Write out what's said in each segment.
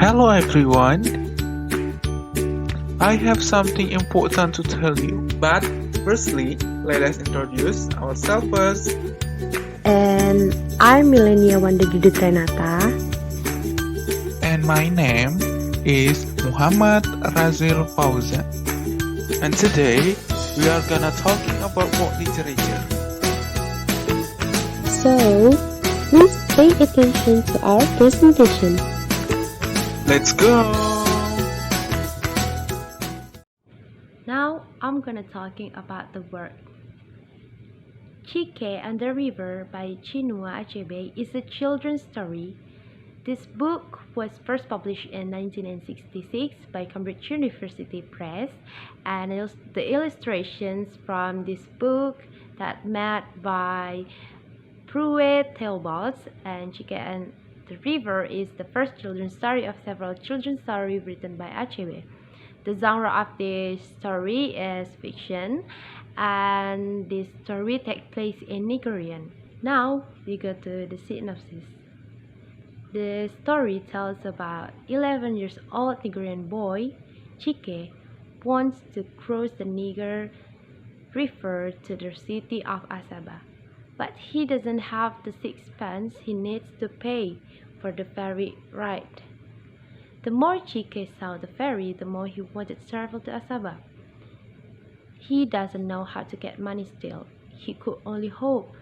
Hello everyone. I have something important to tell you. But firstly, let us introduce ourselves first. And I'm Milenia, Wanda, Judith, Renata. And my name is m.razil Fauzan. And today we are gonna talking about world literature. So, please pay attention to our presentation. Let's go! Now, I'm gonna talking about the work. Chike and the River by Chinua Achebe is a children's story. This book was first published in 1966 by Cambridge University Press, and the illustrations from this book that made by Pruitt Theobald, and Chike and the River is the first children's story of several children's stories written by Achebe. The genre of this story is fiction, and this story takes place in Nigerian. Now we go to the synopsis. The story tells about 11 years old Nigerian boy, Chike, wants to cross the Niger River to the city of Achebe, but he doesn't have the sixpence he needs to pay for the ferry ride. The more Chike saw the ferry, the more he wanted to travel to Achebe. He doesn't know how to get money still. He could only hope.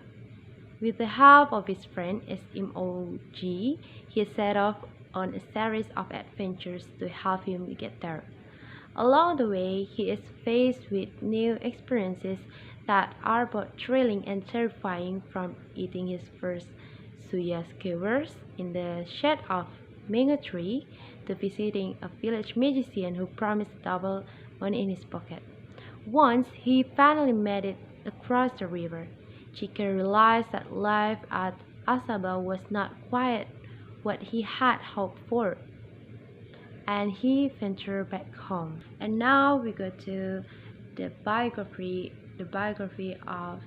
With the help of his friend SMOG, he set off on a series of adventures to help him get there. Along the way, he is faced with new experiences that are both thrilling and terrifying, from eating his first suya skewers in the shade of mango tree to visiting a village magician who promised double money in his pocket. Once he finally made it across the river, Chike realized that life at Achebe was not quite what he had hoped for, and he ventured back home. And now we go to the biography of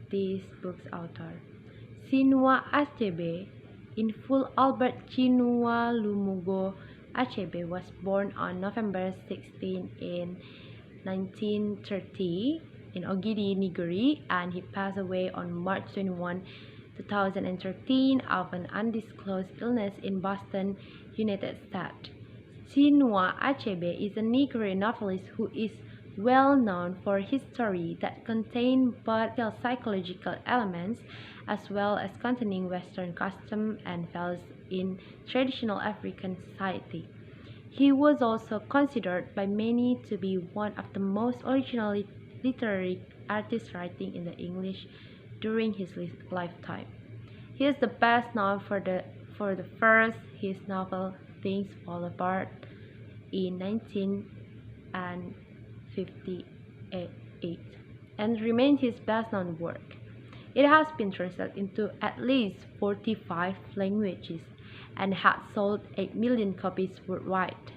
this book's author. Chinua Achebe, in full Albert Chinua Lumugo Achebe, was born on November 16 in 1930 in Ogidi, Nigeria, and he passed away on March 21, 2013 of an undisclosed illness in Boston, United States. Chinua Achebe is a Nigerian novelist who is well known for his stories that contain both psychological elements as well as containing Western customs and values in traditional African society. He was also considered by many to be one of the most original literary artists writing in the English during his lifetime. He is the best known for the first his novel Things Fall Apart in 1958 and remains his best known work. It has been translated into at least 45 languages and has sold 8 million copies worldwide.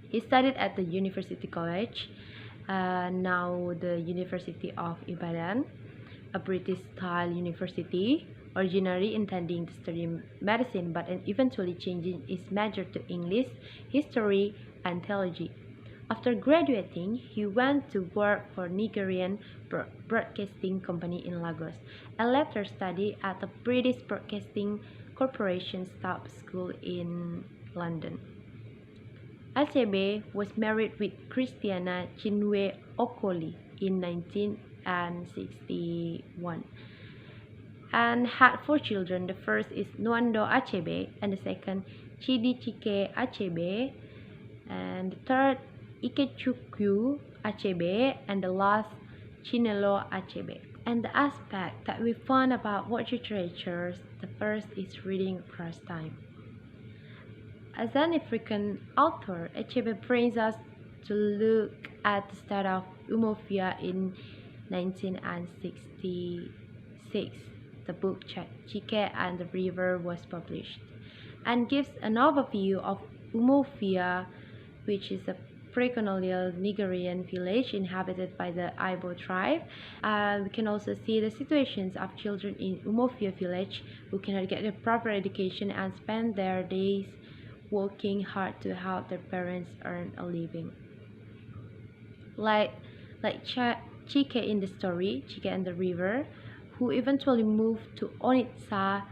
He studied at the University College, now the University of Ibadan, a British-style university, originally intending to study medicine but eventually changing its major to English, history, and theology. After graduating, he went to work for Nigerian Broadcasting Company in Lagos, and later studied at the British Broadcasting Corporation Staff School in London. Achebe was married with Christiana Chinwe Okoli in 1961 and had 4 children. The first is Nwando Achebe, and the second Chidi Chike Achebe, and the third Ikechukwu Achebe, and the last Chinelo Achebe. And the aspect that we found about world literature, the first is reading across time. As an African author, Achebe brings us to look at the start of Umuofia in 1966. The book Chike and the River was published and gives an overview of Umuofia, which is a pre-colonial Nigerian village inhabited by the Ibo tribe. We can also see the situations of children in Umuofia village who cannot get a proper education and spend their days working hard to help their parents earn a living. Like Chike in the story, Chike and the River, who eventually moved to Onitsha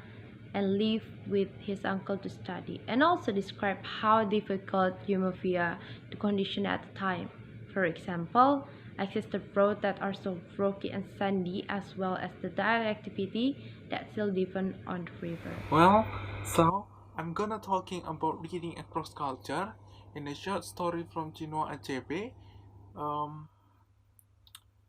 and lived with his uncle to study, and also describe how difficult Umofia the condition at the time. For example, access to roads that are so rocky and sandy, as well as the diet activity that still depend on the river. Well, so I'm gonna talking about reading across culture in a short story from Chinua Achebe. Um,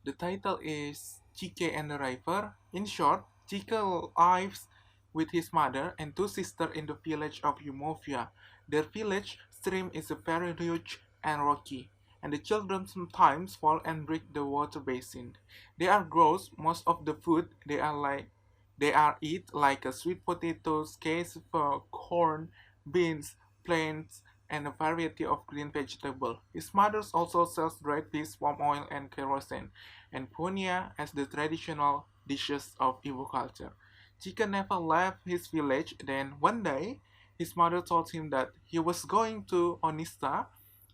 the title is Chike and the River. In short, Chike lives with his mother and two sisters in the village of Umofia. Their village stream is very huge and rocky, and the children sometimes fall and break the water basin. They are gross most of the food they are eat like a sweet potatoes, cassava, corn, beans, plantains, and a variety of green vegetables. His mother also sells dried fish, palm oil, and kerosene, and punya as the traditional dishes of Igbo culture. Chicken never left his village. Then one day, his mother told him that he was going to Onista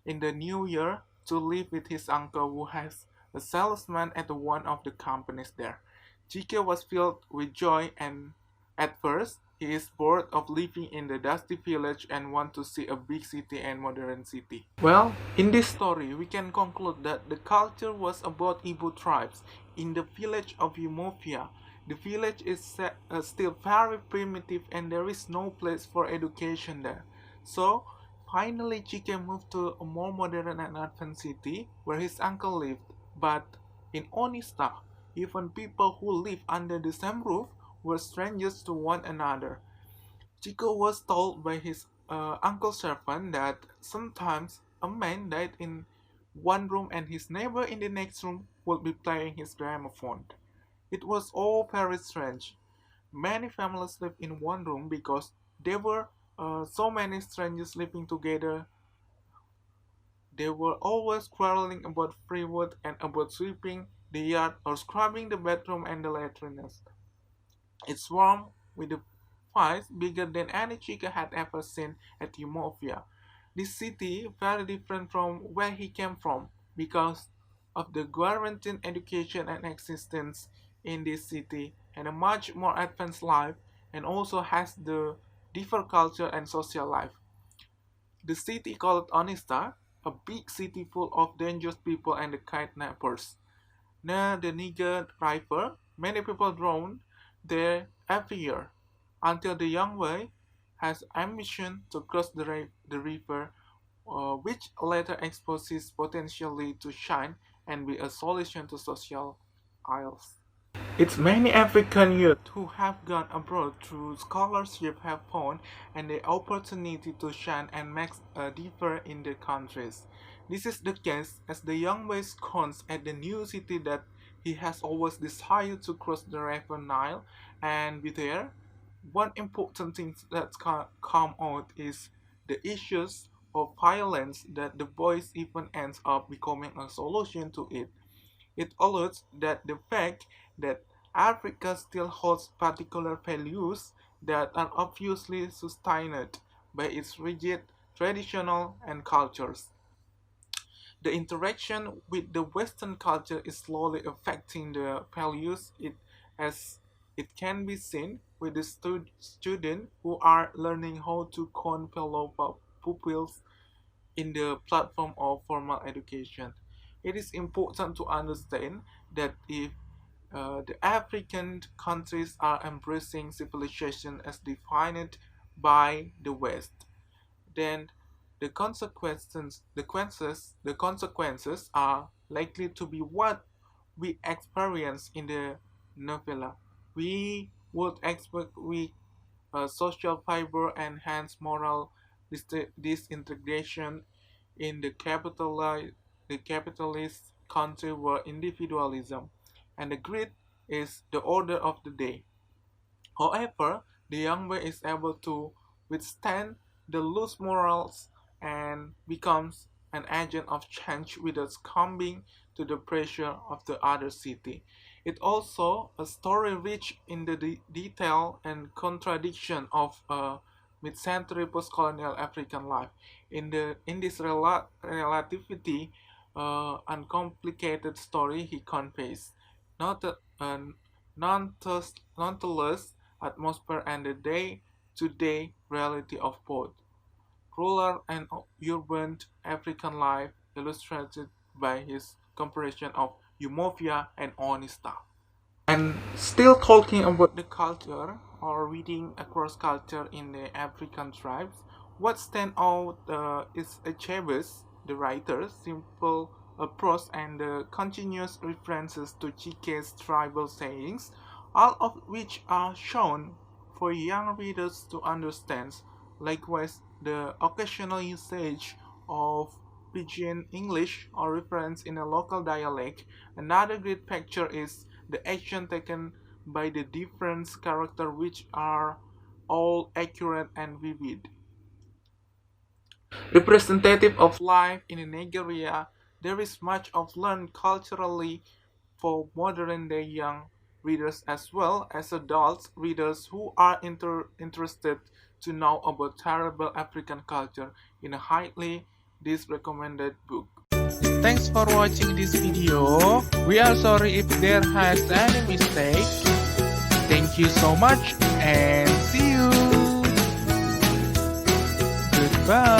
in the new year to live with his uncle who has a salesman at one of the companies there. Chike was filled with joy and at first he is bored of living in the dusty village and want to see a big city and modern city. Well, in this story, we can conclude that the culture was about Igbo tribes in the village of Umofia. The village is still very primitive and there is no place for education there. So, finally, Chike moved to a more modern and advanced city where his uncle lived. But in Onista, even people who lived under the same roof were strangers to one another. Chico was told by his uncle servant that sometimes a man died in one room and his neighbor in the next room would be playing his gramophone. It was all very strange. Many families lived in one room because there were so many strangers living together. They were always quarreling about free wood and about sweeping the yard or scrubbing the bedroom and the latrines. It swarmed with the fires bigger than any Chica had ever seen at Umofia. This city very different from where he came from because of the guaranteed education and existence in this city and a much more advanced life and also has the different culture and social life. The city called Onista, a big city full of dangerous people and the kidnappers. Near the Niger River, many people drown there every year, until the young boy has ambition to cross the river, which later exposes potentially to shine and be a solution to social ills. It's many African youth who have gone abroad through scholarship have found and the opportunity to shine and make a difference in their countries. This is the case as the young boy comes at the new city that he has always desired to cross the river Nile and be there. One important thing that can come out is the issues of violence that the boys even ends up becoming a solution to it. It alludes that the fact that Africa still holds particular values that are obviously sustained by its rigid traditional and cultures. The interaction with the Western culture is slowly affecting the values it as it can be seen with the students who are learning how to count fellow pupils in the platform of formal education. It is important to understand that if the African countries are embracing civilization as defined by the West, then the consequences are likely to be what we experience in the novella. We would expect weak social fiber and hence moral disintegration in the capitalist country where individualism and the greed is the order of the day. However, the young boy is able to withstand the loose morals and becomes an agent of change without succumbing to the pressure of the other city. It also a story rich in the detail and contradiction of mid-century post-colonial African life. In this relativity uncomplicated story, he conveys not a, nonetheless atmosphere and the day-to-day reality of both rural and urban African life, illustrated by his comparison of Umofia and Onista. And still talking about the culture or reading across culture in the African tribes, what stand out is Achebe's, the writer's simple approach and the continuous references to Chike's tribal sayings, all of which are shown for young readers to understand. Likewise, the occasional usage of pidgin English or reference in a local dialect. Another great picture is the action taken by the different characters which are all accurate and vivid. Representative of life in Nigeria, there is much of learned culturally for modern day young readers as well as adult readers who are interested to know about terrible African culture in a highly recommended book. Thanks for watching this video. We are sorry if there has any mistake. Thank you so much and see you. Goodbye.